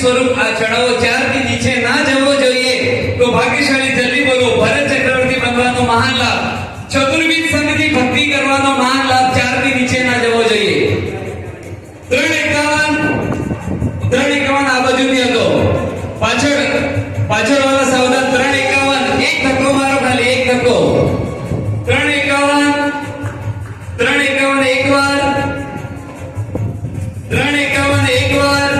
स्वरूप आ चढ़ावो 4 થી નીચે ના જવો જોઈએ તો ભાગ્યશાળી જલ્દી બોલો ભરત ચક્રવર્તી બનવાનો મહાન લાભ ચતુર્વિધ સંઘની ભક્તિ કરવાનો મહાન લાભ 4 થી નીચે ના જવો જોઈએ 351 આ બાજુથી હતો પાછળ વાળા સાવધાન 351 એક ધક્કો મારો ખાલી એક ધક્કો 351 એકવાર 351 એકવાર